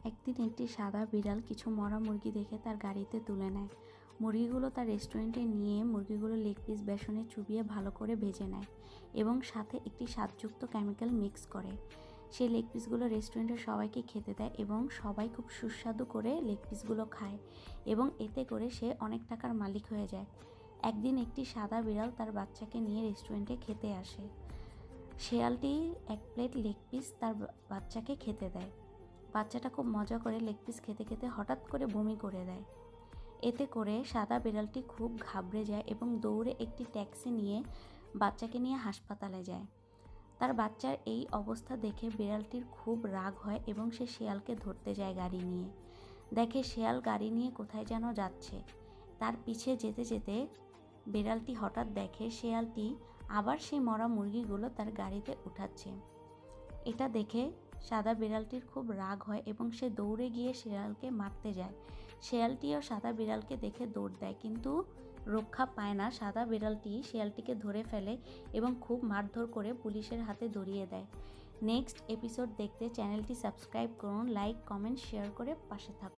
একদিন একটি সাদা বিড়াল কিছু মরা মুরগি দেখে তার গাড়িতে তুলে নেয়। মুরগিগুলো তার রেস্টুরেন্টে নিয়ে মুরগিগুলো লেগ পিস বেসনে চুবিয়ে ভালো করে ভেজে নেয় এবং সাথে একটি স্বাদযুক্ত কেমিক্যাল মিক্স করে। সেই লেগ পিসগুলো রেস্টুরেন্টের সবাইকে খেতে দেয় এবং সবাই খুব সুস্বাদু করে লেগ পিসগুলো খায় এবং এতে করে সে অনেক টাকার মালিক হয়ে যায়। একদিন একটি সাদা বিড়াল তার বাচ্চাকে নিয়ে রেস্টুরেন্টে খেতে আসে। শেয়ালটি এক প্লেট লেগ পিস তার বাচ্চাকে খেতে দেয়। বাচ্চাটা খুব মজা করে লেগ পিস খেতে খেতে হঠাৎ করে বমি করে দেয়। এতে করে সাদা বিড়ালটি খুব ঘাবড়ে যায় এবং দৌড়ে একটি ট্যাক্সি নিয়ে বাচ্চাকে নিয়ে হাসপাতালে যায়। তার বাচ্চার এই অবস্থা দেখে বিড়ালটির খুব রাগ হয় এবং সে শেয়ালকে ধরতে যায় গাড়ি নিয়ে। দেখে শেয়াল গাড়ি নিয়ে কোথায় যেন যাচ্ছে। তার পিছে যেতে যেতে বিড়ালটি হঠাৎ দেখে শেয়ালটি আবার সেই মরা মুরগিগুলো তার গাড়িতে উঠাচ্ছে। এটা দেখে সাদা বিড়ালটির খুব রাগ হয় এবং সে দৌড়ে গিয়ে শেয়ালকে মারতে যায়। শেয়ালটিও সাদা বিড়ালকে দেখে দৌড় দেয়, কিন্তু রক্ষা পায় না। সাদা বিড়ালটি শেয়ালটিকে ধরে ফেলে এবং খুব মারধর করে পুলিশের হাতে ধরিয়ে দেয়। নেক্সট এপিসোড দেখতে চ্যানেলটি সাবস্ক্রাইব করুন, লাইক, কমেন্ট, শেয়ার করে পাশে থাকুন।